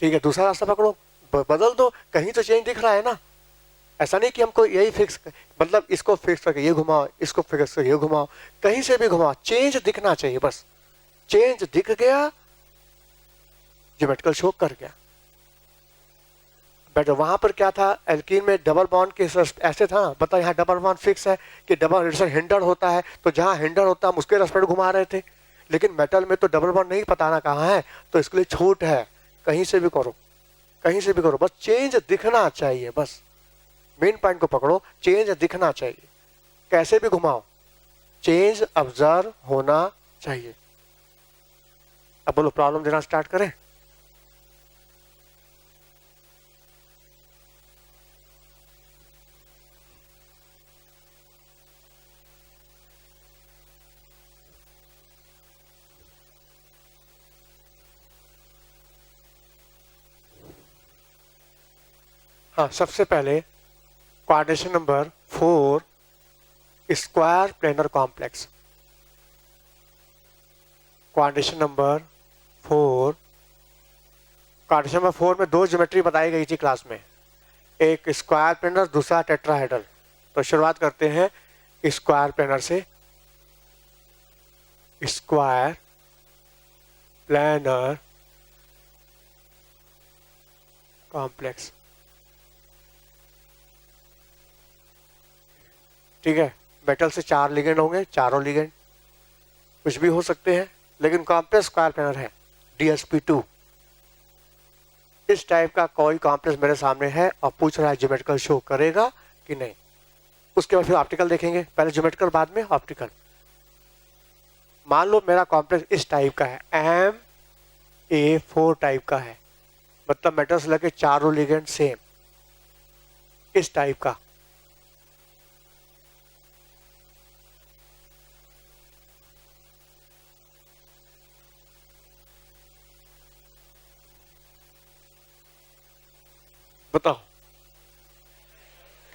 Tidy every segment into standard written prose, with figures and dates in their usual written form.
ठीक है, दूसरा रास्ता पकड़ो, बदल दो, कहीं तो चेंज दिख रहा है ना। ऐसा नहीं कि हमको यही फिक्स, मतलब इसको फिक्स करके ये घुमाओ, इसको फिक्स करके ये घुमाओ, कहीं से भी घुमाओ, चेंज दिखना चाहिए बस। चेंज दिख गया, ज्योमेट्रिकल शो कर गया। बट वहां पर क्या था, एल्कीन में डबल बॉन्ड के ऐसे था, बता यहाँ डबल बॉन्ड फिक्स है कि डबल रिलेशन हिंडर होता है, तो जहां हिंडर होता है हम उसके रेस्पेक्ट घुमा रहे थे। लेकिन मेटल में तो डबल बॉन्ड नहीं पता ना कहाँ है, तो इसके लिए छूट है, कहीं से भी करो, कहीं से भी करो, बस चेंज दिखना चाहिए। बस मेन पॉइंट को पकड़ो, चेंज दिखना चाहिए, कैसे भी घुमाओ, चेंज ऑब्जर्व होना चाहिए। अब बोलो प्रॉब्लम देना स्टार्ट करें। हाँ, सबसे पहले coordination number 4, square planar complex. Coordination number 4, coordination number 4 में दो ज्योमेट्री बताई गई थी क्लास में, एक स्क्वायर प्लेनर, दूसरा टेट्राहेड्रल। तो शुरुआत करते हैं स्क्वायर प्लेनर से। स्क्वायर प्लेनर कॉम्प्लेक्स, ठीक है। मेटल से 4 लिगेंड होंगे, चारों लिगेंड कुछ भी हो सकते हैं, लेकिन कॉम्प्लेक्स स्क्वायर प्लेनर है, DSP2। इस टाइप का कोई कॉम्प्लेक्स मेरे सामने है और पूछ रहा है ज्योमेट्रिकल शो करेगा कि नहीं। उसके बाद फिर ऑप्टिकल देखेंगे, पहले ज्योमेट्रिकल बाद में ऑप्टिकल। मान लो मेरा कॉम्प्लेक्स इस टाइप का है, MA4 टाइप का है, मतलब मेटल से लगे चारों लिगेंड सेम, इस टाइप का। बताओ,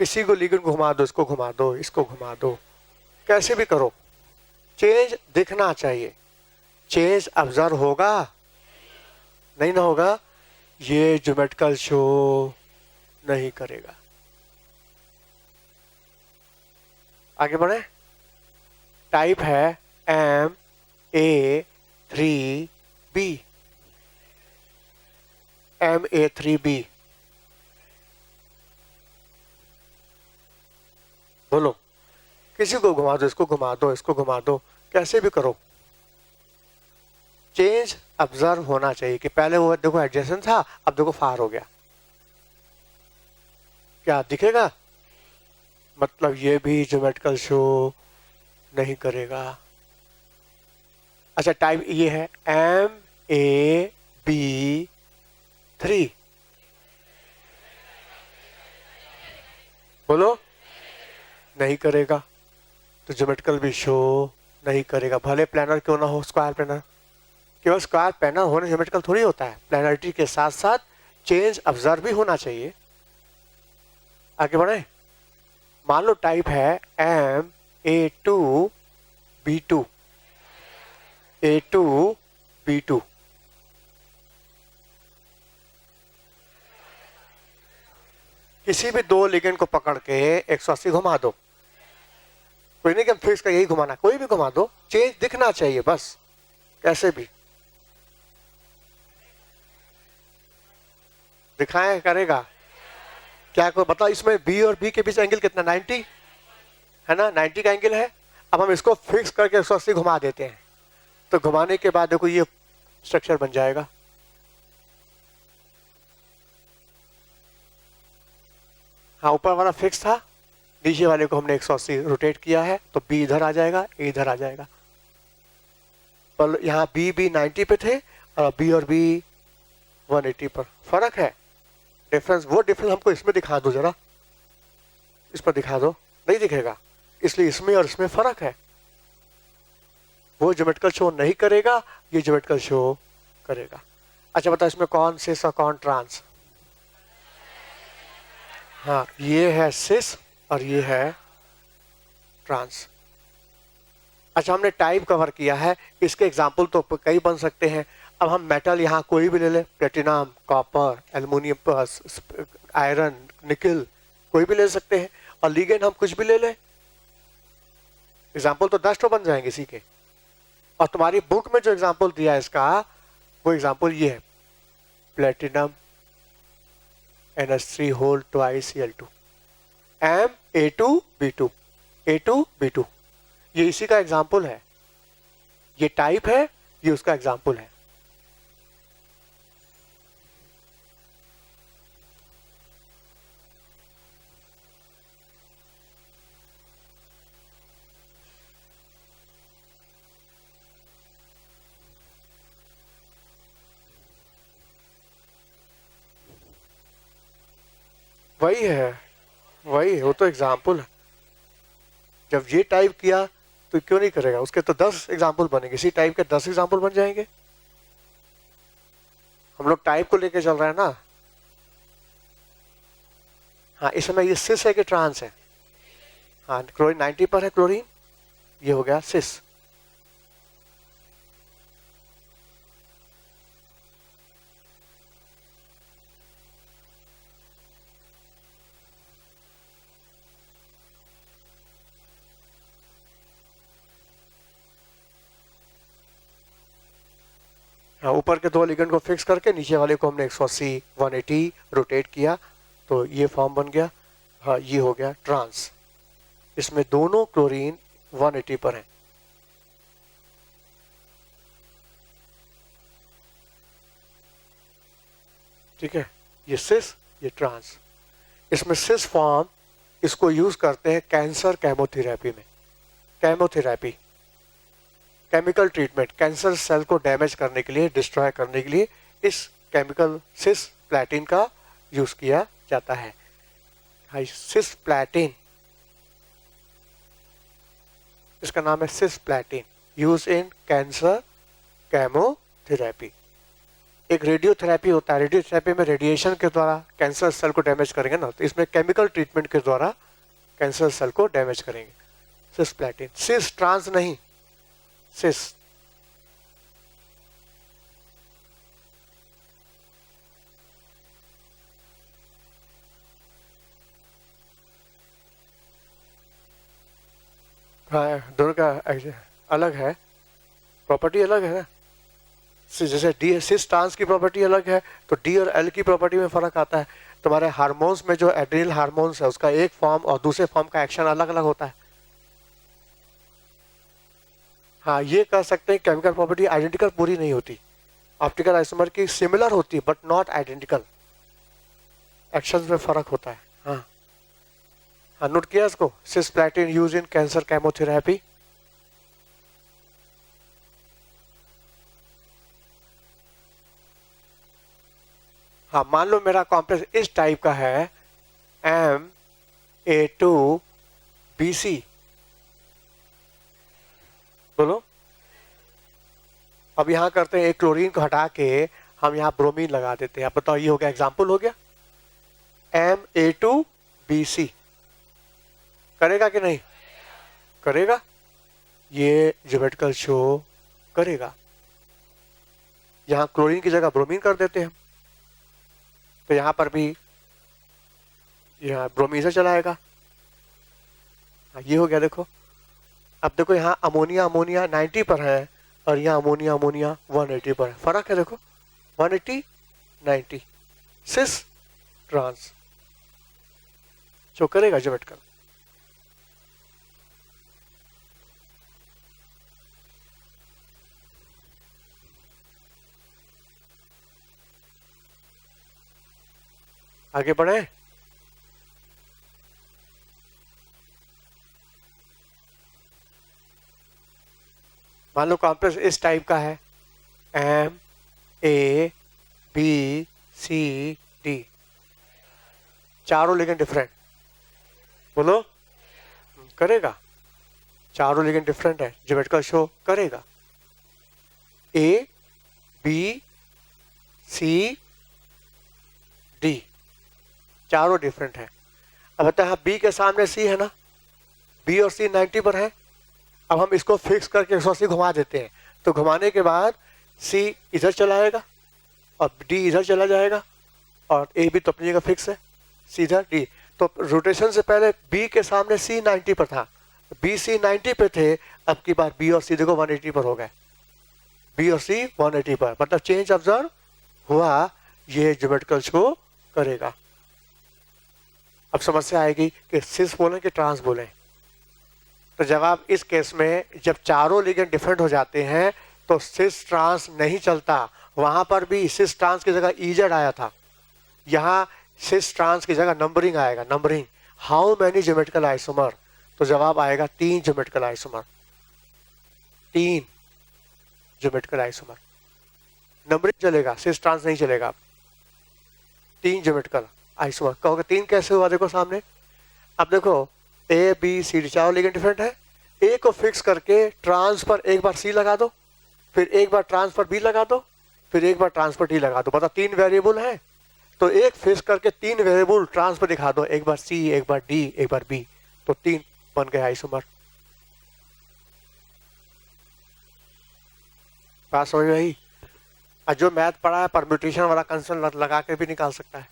किसी को लिगेंड घुमा दो, इसको घुमा दो, इसको घुमा दो, कैसे भी करो, चेंज दिखना चाहिए। चेंज ऑब्जर्व होगा, नहीं ना होगा, ये ज्योमेट्रिकल शो नहीं करेगा। आगे बढ़े। टाइप है MA3B। MA3B, बोलो, किसी को घुमा दो, इसको घुमा दो, इसको घुमा दो, कैसे भी करो, चेंज ऑब्जर्व होना चाहिए कि पहले वो देखो एडजेसेंट था, अब देखो फार हो गया, क्या दिखेगा, मतलब ये भी ज्योमेट्रिकल शो नहीं करेगा। अच्छा, टाइप ये है MAB3, बोलो, नहीं करेगा, तो ज्योमेट्रिकल भी शो नहीं करेगा, भले प्लानर क्यों ना हो, स्क्वायर प्लानर। केवल स्क्वायर प्लानर होने ज्योमेट्रिकल थोड़ी होता है, प्लानरिटी के साथ साथ चेंज ऑब्जर्व भी होना चाहिए। आगे बढ़े। मान लो टाइप है MA2B2, A2B2, किसी भी दो लिगेंड को पकड़ के 180 घुमा दो, कोई नहीं कि हम फिक्स का यही घुमाना, कोई भी घुमा दो, चेंज दिखना चाहिए बस, कैसे भी दिखाएं करेगा। क्या को बताओ, इसमें बी और बी के बीच एंगल कितना, 90 है ना, 90 का एंगल है। अब हम इसको फिक्स करके 180 घुमा देते हैं, तो घुमाने के बाद देखो ये स्ट्रक्चर बन जाएगा। हाँ, ऊपर वाला फिक्स था, नीचे वाले को हमने 180 रोटेट किया है, तो बी इधर आ जाएगा, ए इधर आ जाएगा। पर यहाँ बी 90 पे थे और बी और बी 180 पर, फर्क है, डिफरेंस। वो डिफरेंस हमको इसमें दिखा दो जरा, इस पर दिखा दो, नहीं दिखेगा, इसलिए इसमें और इसमें फर्क है। वो ज्योमेट्रिकल शो नहीं करेगा, ये ज्योमेट्रिकल शो करेगा। अच्छा बताओ, इसमें कौन सिस और कौन ट्रांस? हाँ, ये है सिस और ये है ट्रांस। अच्छा, हमने टाइप कवर किया है, इसके एग्जाम्पल तो कई बन सकते हैं। अब हम मेटल यहाँ कोई भी ले लें, प्लेटिनम, कॉपर, एल्युमिनियम, आयरन, निकल, कोई भी ले सकते हैं। और लिगेंड हम कुछ भी ले लें, एग्जाम्पल तो 10 तो बन जाएंगे इसी के। और तुम्हारी बुक में जो एग्जाम्पल दिया है इसका, वो एग्जाम्पल ये है, platinum NH3 whole twice Cl2 Ma2B2 A2B2, ये इसी का एग्जाम्पल है। ये टाइप है, ये उसका एग्जाम्पल है। वही है, वही है, वो तो एग्जाम्पल है। जब ये टाइप किया तो क्यों नहीं करेगा, उसके तो 10 एग्जाम्पल बनेंगे, इसी टाइप के 10 एग्जाम्पल बन जाएंगे। हम लोग टाइप को लेके चल रहे हैं ना। हाँ, इस समय ये सिस है कि ट्रांस है? हाँ, क्लोरीन 90 पर है, क्लोरीन, ये हो गया सिस। हाँ, ऊपर के 2 लिगेंड को फिक्स करके नीचे वाले को हमने 180 180 रोटेट किया, तो ये फॉर्म बन गया। हाँ, ये हो गया ट्रांस। इसमें दोनों क्लोरीन 180 पर हैं। ठीक है, ये सिस, ये ट्रांस। इसमें सिस फॉर्म, इसको यूज करते हैं कैंसर केमोथेरेपी में। Chemotherapy, chemical treatment, cancer cell को डैमेज करने के लिए, डिस्ट्रॉय करने के लिए इस केमिकल सिस प्लैटिन का यूज किया जाता है। सिस प्लैटिन, इसका नाम है cisplatin, use in cancer chemotherapy. एक रेडियोथेरेपी होता है, रेडियोथेरेपी में रेडिएशन के द्वारा कैंसर सेल को डैमेज करेंगे ना, तो इसमें केमिकल ट्रीटमेंट के द्वारा कैंसर सेल को डैमेज करेंगे। सिस प्लैटिन, सिस ट्रांस नहीं, सिस। हाँ, दोनों का अलग है, प्रॉपर्टी अलग है ना। जैसे डी सिस ट्रांस की प्रॉपर्टी अलग है, तो डी और एल की प्रॉपर्टी में फर्क आता है। तुम्हारे हार्मोन्स में जो एड्रिनल हार्मोन्स है, उसका एक फॉर्म और दूसरे फॉर्म का एक्शन अलग अलग होता है। हाँ, ये कह सकते हैं केमिकल प्रॉपर्टी आइडेंटिकल पूरी नहीं होती, ऑप्टिकल आइसोमर की सिमिलर होती है बट नॉट आइडेंटिकल, एक्शंस में फर्क होता है। हाँ हाँ, नोट किया इसको, cisplatin use in cancer chemotherapy. हाँ, मान लो मेरा कॉम्प्लेक्स इस टाइप का है, Ma2BC, बोलो। अब यहाँ करते हैं, एक क्लोरीन को हटा के हम यहाँ ब्रोमीन लगा देते हैं। आप बताओ, ये हो गया, एग्जाम्पल हो गया। Ma2BC करेगा कि नहीं करेगा? ये ज्योमेट्रिकल शो करेगा। यहाँ क्लोरीन की जगह ब्रोमीन कर देते हैं, तो यहाँ पर भी यहाँ ब्रोमीन से चलाएगा। ये हो गया, देखो। अब देखो, यहाँ अमोनिया अमोनिया 90 पर है और यहाँ अमोनिया अमोनिया 180 पर है, फर्क है देखो, 180 90, सिस ट्रांस, जो करेगा ज्योमेट्रिकल। आगे बढ़े। मान लो कॉम्प्लेक्स इस टाइप का है, MABCD, चारों लिगेंड डिफरेंट, बोलो। करेगा, चारों लिगेंड डिफरेंट है, ज्योमेट्रिकल शो करेगा। ABCD चारों डिफरेंट है। अब बता, हाँ, B के सामने C है ना, B और C 90 पर है। अब हम इसको फिक्स करके 180 घुमा देते हैं, तो घुमाने के बाद सी इधर चला आएगा और डी इधर चला जाएगा और ए भी तो अपनी जगह फिक्स है, सीधा डी। तो रोटेशन से पहले बी के सामने सी 90 पर था, बी सी 90 पे थे, अब की बार बी और सी देखो 180 पर हो गए, बी और सी 180 पर, मतलब चेंज ऑब्जर्व हुआ, ये ज्योमेट्रिकल शो करेगा। अब समस्या आएगी कि सिस बोलें कि ट्रांस बोलें। तो जब आप इस केस में जब चारों लिगेंड डिफरेंट हो जाते हैं तो सिस ट्रांस नहीं चलता, वहां पर भी सिस ट्रांस की जगह ईजेड आया था, यहाँ सिस ट्रांस की जगह नंबरिंग आएगा, numbering how many geometrical isomer, तो जवाब आएगा 3 geometrical isomer, 3 geometrical isomer. Numbering चलेगा, सिस ट्रांस नहीं चलेगा। 3 ज्योमेट्रिकल आइसोमर कहोगे 3 कैसे हुआ, देखो सामने। अब देखो ए बी सी डी चारों लिगेंड डिफरेंट है, ए को फिक्स करके ट्रांस पर एक बार सी लगा दो, फिर एक बार ट्रांस पर बी लगा दो, फिर एक बार ट्रांस पर डी लगा दो, बता 3 वेरिएबल है, तो एक फिक्स करके 3 वेरिएबल ट्रांस पर दिखा दो, एक बार सी, एक बार डी, एक बार बी, तो 3 बन गए आइसोमर। बात समझ में आई? और जो मैथ पढ़ा है परम्यूटेशन वाला कंसेप्ट लगा के भी निकाल सकता है,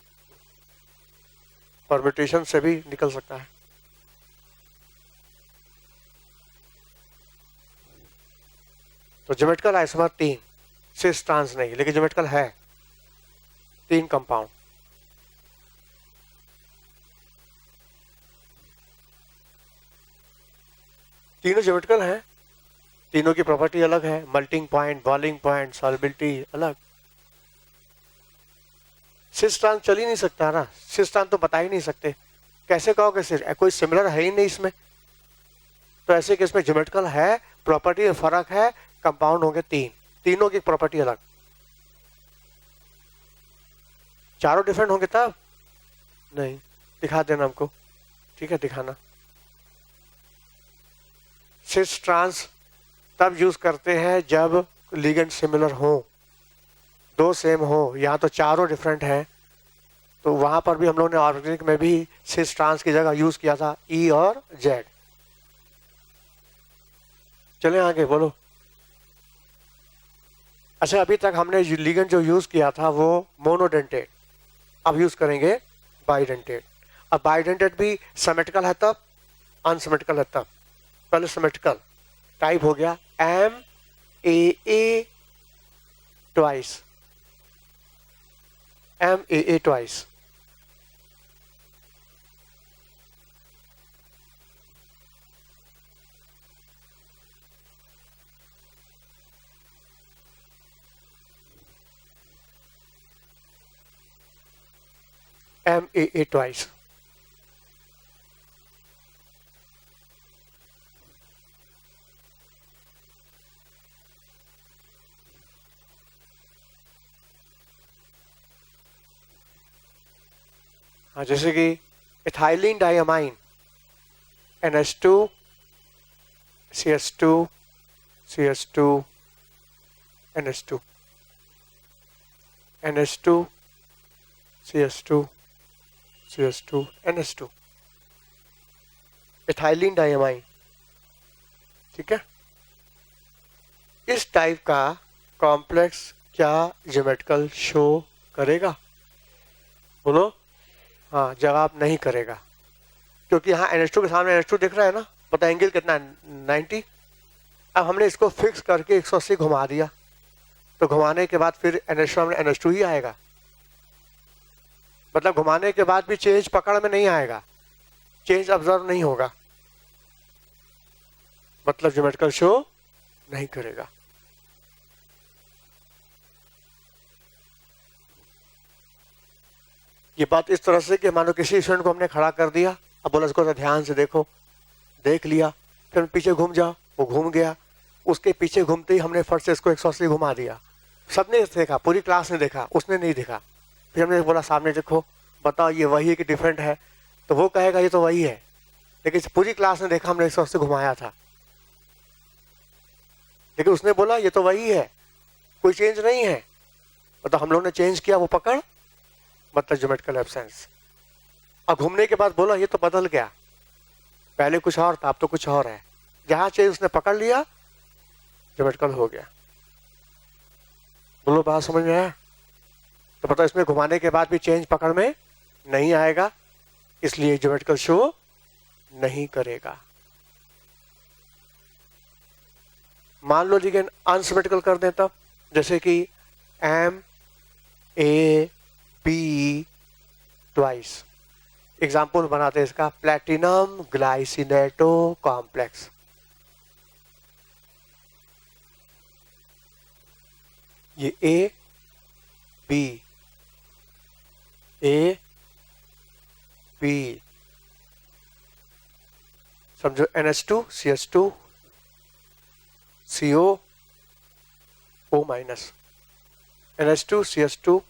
परम्यूटेशन से भी निकल सकता है। तो ज्योमेट्रिकल आइसोमर 3, सिस ट्रांस नहीं, लेकिन ज्योमेट्रिकल है 3 कंपाउंड। तीनों ज्योमेट्रिकल हैं, तीनों की प्रॉपर्टी अलग है, melting point, boiling point, solubility अलग। सिस ट्रांस चल ही नहीं सकता ना, सिस ट्रांस तो बता ही नहीं सकते, कैसे कहोगे सिस, कोई सिमिलर है ही नहीं इसमें। तो ऐसे केस में ज्योमेट्रिकल है, प्रॉपर्टी में फर्क है, कंपाउंड होंगे 3, तीनों की प्रॉपर्टी अलग। चारों डिफरेंट होंगे तब नहीं, दिखा देना हमको, ठीक है दिखाना। सिस ट्रांस तब यूज करते हैं जब लिगेंड सिमिलर हो, 2 सेम हो, यहाँ तो चारों डिफरेंट हैं, तो वहां पर भी हम लोगों ने ऑर्गेनिक में भी सिस ट्रांस की जगह यूज किया था ई और जेड। चले आगे बोलो। अच्छा अभी तक हमने लिगेंड जो यूज किया था वो मोनोडेंटेट, अब यूज करेंगे बाइडेंटेट। अब बाइडेंटेट भी सिमेट्रिकल है तब, अनसिमेट्रिकल है तब। पहले सिमेट्रिकल टाइप हो गया M A twice, M A twice, MAA twice. हाँ जैसे कि ethylene diamine NH2 CH2 CH2 NH2 NH2 CH2 CH2 NH2 ethylene diamine, ठीक है। इस टाइप का कॉम्प्लेक्स क्या ज्योमेट्रिकल शो करेगा, बोलो। हाँ जवाब नहीं करेगा, क्योंकि यहाँ NH2 के सामने NH2 दिख रहा है ना, पता एंगल कितना है 90। अब हमने इसको फिक्स करके 180 घुमा दिया, तो घुमाने के बाद फिर NH2 में NH2 ही आएगा, मतलब घुमाने के बाद भी चेंज पकड़ में नहीं आएगा, चेंज ऑब्जर्व नहीं होगा, मतलब ज्योमेट्रिकल शो नहीं करेगा। ये बात इस तरह से कि मानो किसी स्टूडेंट को हमने खड़ा कर दिया, अब बोला इसको ध्यान से देखो, देख लिया, फिर पीछे घूम जाओ, वो घूम गया, उसके पीछे घूमते ही हमने फट से इसको 180 घुमा दिया। सबने देखा, पूरी क्लास ने देखा, उसने नहीं देखा, फिर हमने बोला सामने देखो, बताओ ये वही है कि डिफरेंट है, तो वो कहेगा ये तो वही है, लेकिन पूरी क्लास ने देखा हमने 180 घुमाया था, लेकिन उसने बोला ये तो वही है, कोई चेंज नहीं है, मतलब हम लोग ने चेंज किया, वो पकड़, मतलब ज्योमेट्रिकल एब्सेंस। और घूमने के बाद बोला ये तो बदल गया, पहले कुछ और था अब तो कुछ और है, जहां चेंज उसने पकड़ लिया ज्योमेट्रिकल हो गया। बोलो बात समझ में आया? तो पता इसमें घुमाने के बाद भी चेंज पकड़ में नहीं आएगा, इसलिए ज्योमेट्रिकल शो नहीं करेगा। मान लो लिगेंड अनसिमेट्रिकल कर दें तब, जैसे कि M A B twice. Example बनाते हैं इसका, प्लेटिनम ग्लाइसिनेटो कॉम्प्लेक्स। ये ए बी समझो, NH2CH2 CO O minus, NH2CH2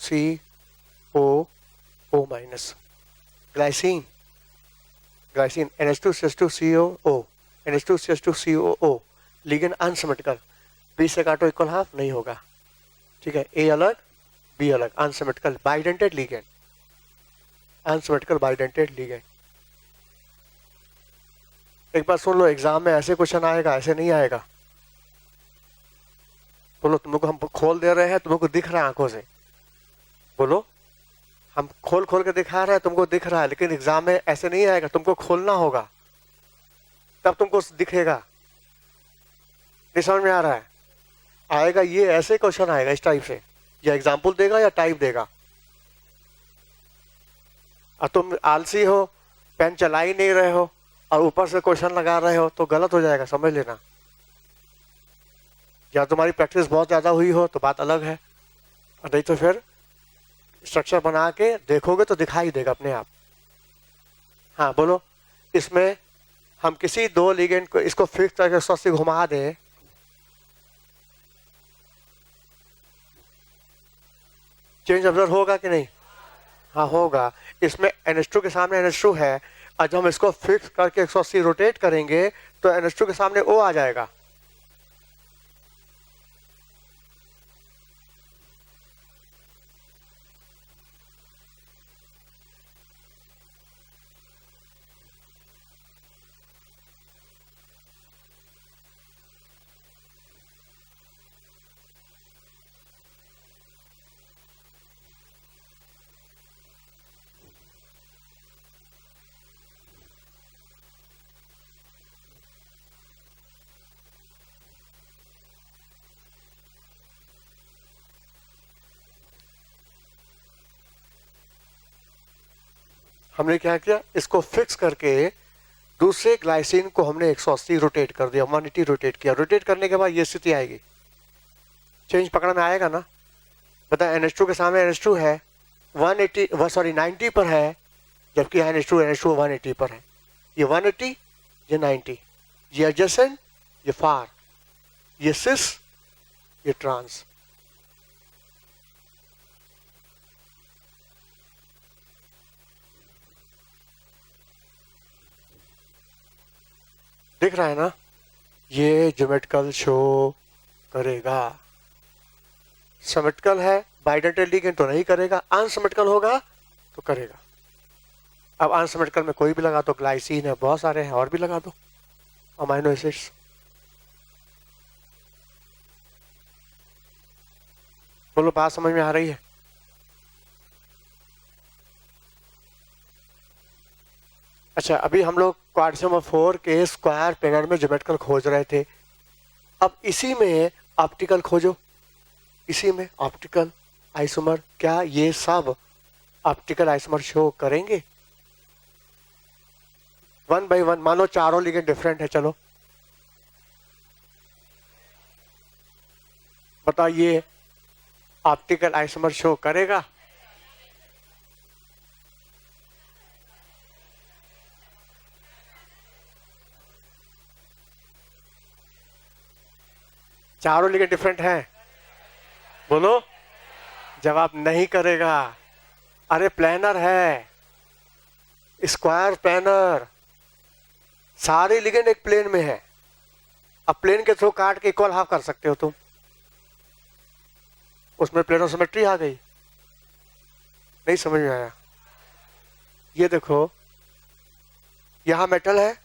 CO minus, glycine NH2CH2 COO, NH2CH2 COO, ligand unsymmetrical, B से काटो इक्वल हाफ नहीं होगा, ठीक है। ए अलग बी अलग, unsymmetrical bidentate ligand, unsymmetrical bidentate ligand. एक बार सुन लो, एग्जाम में ऐसे क्वेश्चन आएगा, ऐसे नहीं आएगा। बोलो, तुमको हम खोल दे रहे हैं, तुमको दिख रहा है आंखों से, बोलो हम खोल खोल के दिखा रहे हैं, तुमको दिख रहा है, लेकिन एग्जाम में ऐसे नहीं आएगा, तुमको खोलना होगा तब तुमको दिखेगा। नहीं समझ में आ रहा है? आएगा, ये ऐसे क्वेश्चन आएगा इस टाइप से, या एग्जाम्पल देगा या टाइप देगा। और तुम आलसी हो, पेन चला ही नहीं रहे हो और ऊपर से क्वेश्चन लगा रहे हो तो गलत हो जाएगा, समझ लेना। या तुम्हारी प्रैक्टिस बहुत ज्यादा हुई हो तो बात अलग है, और नहीं तो फिर स्ट्रक्चर बना के देखोगे तो दिखाई देगा अपने आप। हाँ बोलो, इसमें हम किसी दो लिगेंड को इसको फिक्स करके से घुमा दें, चेंज ऑब्जर्व होगा कि नहीं? हाँ होगा। इसमें NH2 के सामने NH2 है, और जब हम इसको फिक्स करके 180 रोटेट करेंगे तो NH2 के सामने O आ जाएगा। हमने क्या किया, इसको फिक्स करके दूसरे ग्लाइसिन को हमने 180 रोटेट कर दिया, 180 रोटेट किया। रोटेट करने के बाद ये स्थिति आएगी, चेंज पकड़ में आएगा ना। पता है NH2 के सामने NH2 है, 90 पर है, जबकि NH2 180 पर है। ये 180, ये 90, ये एडजेसेंट, ये फार, ये सिस, ये ट्रांस। दिख रहा है ना? ये ज्योमेट्रिकल शो करेगा। सिमेट्रिकल है, बाइडेंटेड लिगेंड तो नहीं करेगा, अनसिमेट्रिकल होगा तो करेगा। अब अनसिमेट्रिकल में कोई भी लगा दो, ग्लाइसिन है, बहुत सारे हैं, और भी लगा दो अमाइनो एसिड्स। बोलो बात समझ में आ रही है? अच्छा, अभी हम लोग क्वाड्रेचर नंबर 4 के स्क्वायर प्लेनर में ज्योमेट्रिकल खोज रहे थे। अब इसी में ऑप्टिकल खोजो, इसी में ऑप्टिकल आइसोमर। क्या ये सब ऑप्टिकल आइसोमर शो करेंगे? 1 by 1 मानो चारों लिगेंड डिफरेंट है, चलो बताइए, ऑप्टिकल आइसोमर शो करेगा? चारों लिगेंड डिफरेंट हैं? बोलो। जवाब नहीं करेगा। अरे प्लेनर है, स्क्वायर प्लेनर, सारे लिगेंड एक प्लेन में है। अब प्लेन के थ्रू काट के इक्वल हाफ कर सकते हो तुम, उसमें प्लेनो सिमेट्री आ गई। नहीं समझ में आया? ये देखो, यहां मेटल है,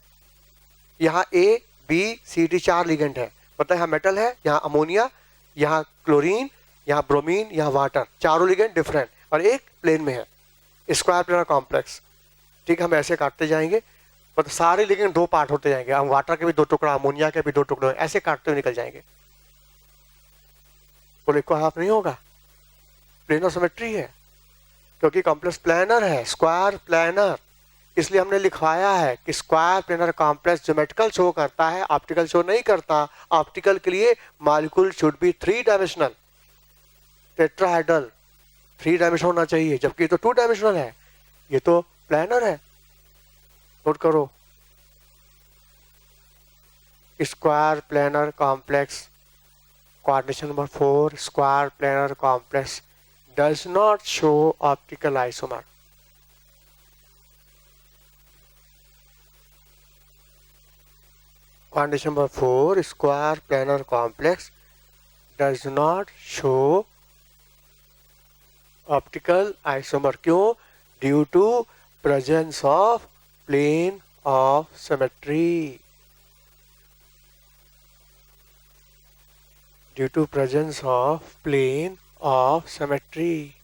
यहां A B C D 4 ligand है। पता है, यहां मेटल है, यहां अमोनिया, यहाँ क्लोरीन, यहाँ ब्रोमीन, यहाँ वाटर, चारों लिगेंड डिफरेंट और एक प्लेन में है, स्क्वायर प्लेनर कॉम्प्लेक्स। ठीक है, हम ऐसे काटते जाएंगे, मतलब सारे लिगेंड दो पार्ट होते जाएंगे, हम वाटर के भी दो टुकड़ा, अमोनिया के भी दो टुकड़े, ऐसे काटते हुए निकल जाएंगे। बोले को हाफ नहीं होगा, प्लेनर सिमेट्री है, क्योंकि कॉम्प्लेक्स प्लानर है, स्क्वायर प्लानर, इसलिए हमने लिखवाया है कि square planar complex geometrical show करता है, ऑप्टिकल शो नहीं करता। ऑप्टिकल के लिए molecule should be 3 dimensional, tetrahedral, 3 dimension होना चाहिए, जबकि ये तो 2 डायमेंशनल है, ये तो प्लानर है। नोट करो, square planar complex, coordination number 4, square planar complex does not show optical isomer. Condition number 4, square planar complex does not show optical isomer. क्यों? Due to presence of plane of symmetry. Due to presence of plane of symmetry.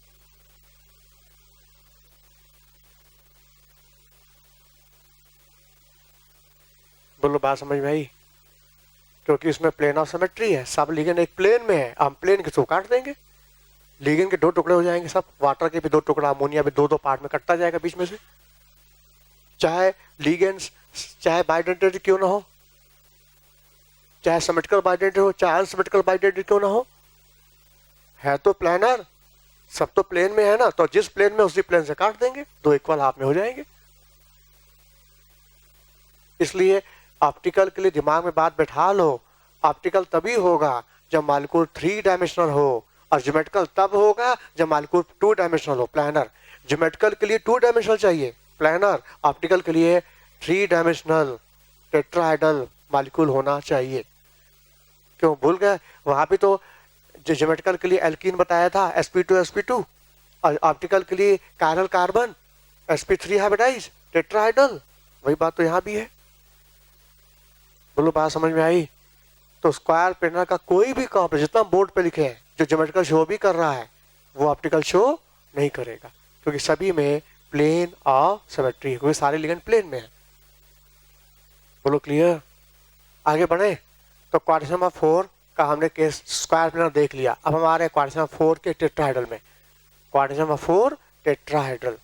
बोलो बात समझ में आई? क्योंकि इसमें plane of symmetry है, सब ligand एक प्लेन में है, हम प्लेन के थ्रू काट देंगे, लिगेंड के 2 टुकड़े हो जाएंगे सब, वाटर के भी 2 टुकड़ा, अमोनिया भी 2-2 पार्ट में कटता जाएगा बीच में से। चाहे लिगेंड्स चाहे बाइडेंटिटी क्यों ना हो, चाहे सिमेट्रिकल बाइडेंटिटी हो, चाहे अनसिमेट्रिकल बाइडेंटिटी क्यों ना हो, है तो प्लानर, सब तो प्लेन में है ना, तो जिस प्लेन में उसी प्लेन से काट देंगे, 2 इक्वल हाफ में हो जाएंगे। इसलिए ऑप्टिकल के लिए दिमाग में बात बैठा लो, ऑप्टिकल तभी होगा जब मॉलिक्यूल 3 डायमेंशनल हो, और ज्योमेट्रिकल तब होगा जब मॉलिक्यूल 2 डायमेंशनल हो, प्लानर। ज्योमेट्रिकल के लिए 2 डायमेंशनल चाहिए प्लानर, ऑप्टिकल के लिए 3 डायमेंशनल टेट्राहेड्रल मॉलिक्यूल होना चाहिए। क्यों भूल गए? वहां भी तो जो ज्योमेट्रिकल के लिए एल्कीन बताया था sp2 sp2, और ऑप्टिकल के लिए chiral carbon sp3 hybridise tetrahedral, वही बात तो यहाँ भी है। बोलो बात समझ में आई? तो स्क्वायर प्लेनर का कोई भी कॉम्प्लेक्स जितना बोर्ड पे लिखे हैं जो ज्योमेट्रिकल शो भी कर रहा है वो ऑप्टिकल शो नहीं करेगा, क्योंकि सभी में प्लेन ऑफ सिमेट्री है, क्योंकि सारे लिगेंड प्लेन में है। बोलो क्लियर? आगे बढ़े तो क्वाड्रेंट नंबर 4 का हमने केस स्क्वायर प्लेनर देख लिया, अब हम आ रहे हैं क्वाड्रेंट नंबर 4 के टेट्राहेड्रल में। Quadrant number 4 tetrahedral,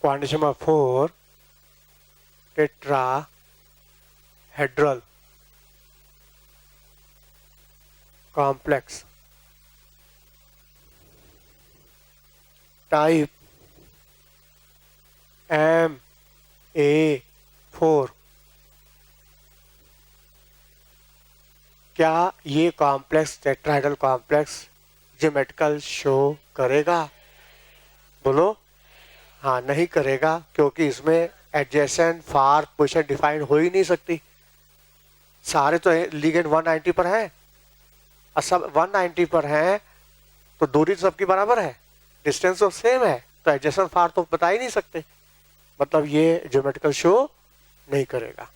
quadrant number 4 tetrahedral complex type MA4। क्या ये complex tetrahedral complex geometrical show करेगा? बोलो हाँ, नहीं करेगा, क्योंकि इसमें एडजेसेंट फार पोजीशन डिफाइन हो ही नहीं सकती। सारे तो लिगेंड 190 पर है, और सब 190 पर हैं, तो दूरी तो सबकी बराबर है, डिस्टेंस तो सेम है, तो एडजेसेंट फार तो बता ही नहीं सकते, मतलब ये ज्योमेट्रिकल शो नहीं करेगा।